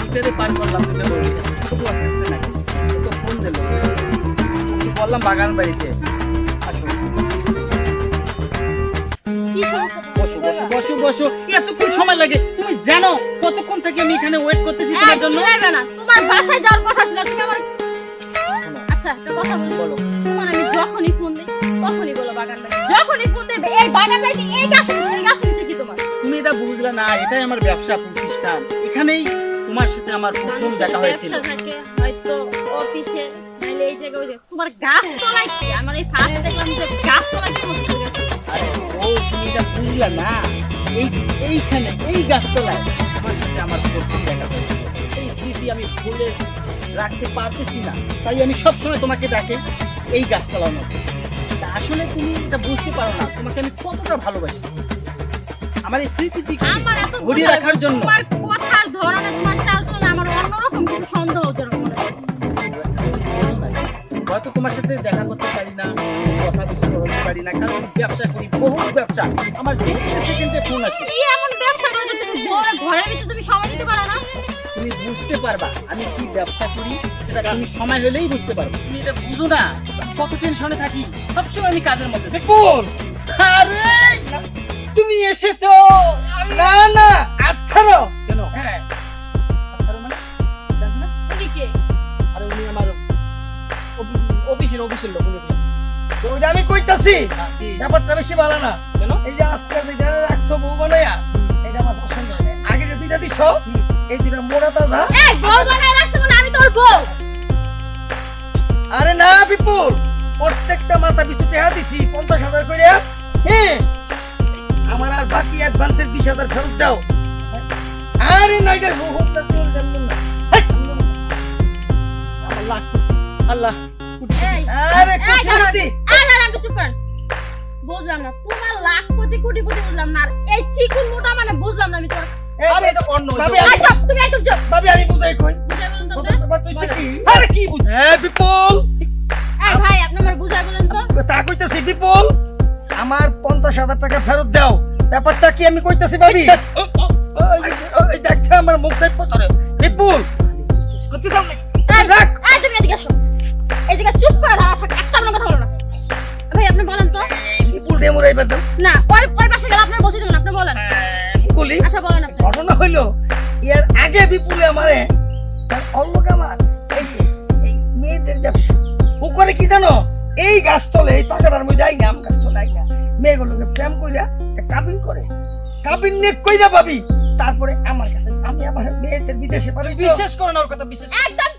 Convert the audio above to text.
দুটারে পার করলাম, দুটো বলি শুধু আসতে না তো ফোন দিল, বললাম বাগান বাড়িতে আসো। বসো বসো বসো বসো, এতক্ষণ সময় লাগে? তুমি জানো কতক্ষণ থেকে আমি এখানে ওয়েট করতেছি তোমার জন্য? তোমার বাসায় যাওয়ার কথা ছিল, তুমি আমার আচ্ছা একটা কথা বলো, তোমার আমি যখনই ফোন দিই তখনই বলো বাগান বাড়ি, যখনই ফোন দেবে এই বাগান বাড়ি এই গাছ নিচে কি তোমার? তুমি এটা বুঝলে না, এটাই আমার ব্যবসা প্রতিষ্ঠান, এখানেই তোমার সাথে আমার প্রথম দেখা হয়েছিল। হয়তো অফিসে নাইলে এই জায়গায় ওই যে তোমার গাছ তলায় কি আমার এই ফার্স্ট দেখলাম যে গাছ তলায় কি করতে গেছে। আরে ও তুমি এটা বুঝলে না, এইখানে এই গাছতলায় আমার সাথে আমার প্রথম দেখা হয়েছিল। এই স্মৃতি আমি ভুলে রাখতে পারতেছি না, তাই আমি সবসময় তোমাকে ডাকে এই গাছতলার মধ্যে। আসলে তুমি এটা বুঝতে পারো না তোমাকে আমি কতটা ভালোবাসি, আমার এই স্মৃতিটিকে আমার এত ধরিয়ে রাখার জন্য। তোমার কথার ধরনে তোমার চালচলনে আমার অন্যরকম কিছু সন্দেহ হচ্ছে মনে হয়। হয়তো তোমার সাথে দেখা করতে পারি না, কথা বেশি বলতে পারি না, কারণ আমি ব্যবসা করি, বহু ব্যবসা, আমার সেকেন্ডে ফোন আসে। কি এমন ব্যবসা করে যে তুমি ঘরের ভিতরে তুমি সময় দিতে পারো না? তুমি বুঝতে পারবা আমি কি ব্যবসা করি, সেটা তুমি সময় হলেই বুঝতে পারবে। তুমি এটা বুঝো না, কত টেনশনে থাকি, সবসময় আমি কাজের মধ্যে থাকি। আরে তুমি এসেছো? না না আচ্ছারো কেন? হ্যাঁ আচ্ছা মানে জানো না? উনি কে? আরে উনি আমার অফিসের লোক। উনি তো ওইটা আমি কইতাছি কি? ব্যাপারটা বেশি ভালো না। কেন? এই যে আজকে যেটা রাখছো বউ বানায়া, এটা আমার পছন্দ হয় না। আগে যে দুইটা দিছ এই দুইটা মোড়া তাজা। এই বউ বানায় রাখছো মানে আমি তোর বউ? আরে না বিপুল, প্রত্যেকটা মাথা পিছু টাকা দিছি 50,000 করে। হ্যাঁ আমার আর বাকি অ্যাডভান্সের 20,000 ফেরত দাও। আরে না এটা হুকুমটা চল জানলাম না। আল্লাহ আল্লাহ এই আরে এই দাঁড়ান, কুটি এই দাঁড়ান, একটু চুপ করেন। বুঝলাম না তোমার লাখপতি কোটিপতি বুঝলাম না, আর এই চিকুন মোটা মানে বুঝলাম না আমি তোমার। আরে এটা অন্য ভাবি, এই চুপ, তুমি একদম চুপ। ভাবি আমি বুঝাই কই। বুঝাই বলুন তো কত আপনি। তোমার তুই কি? আরে কি বুঝ হ্যাঁ বিপুল, এই ভাই আপনি আমার বুঝাই বলুন তো। তা কইতাছি বিপুল, আমার 50,000 টাকা ফেরত দাও। ব্যাপারটা কি আমি কইতাছি ভাবি? ওই দেখছে আমার মুখ দেখো তোরে বিপুল করতে চাও নাকি? এই রাখ। এই তুমি এদিকে আসো, এদিকে চুপ করে দাঁড়া থাক, একটা কথা বলো না। ভাই আপনি বলেন তো। বিপুল ডেমুরাই বাদাম না ওই পাশে গেলে আপনার বলতে দেবেন, আপনি বলেন। বলি আচ্ছা বলেন আপনি। ঘটনা হইলো এর আগে বিপুলে আমারে তার অল্প আমার এই মেয়েদের ব্যবসা ও করে কি জানো, এই গাছতলে এই পাকাটার মধ্যে আই না, আম গাছতলে আই না, মেয়েগুলোকে প্রেম কইরা কাবিন করে, কাবিন নেক কইরা ভাবি, তারপরে আমার কাছে আমি আমার মেয়েদের বিদেশে পাঠাই। বিশ্বাস করো না ওর কথা, বিশ্বাস একদম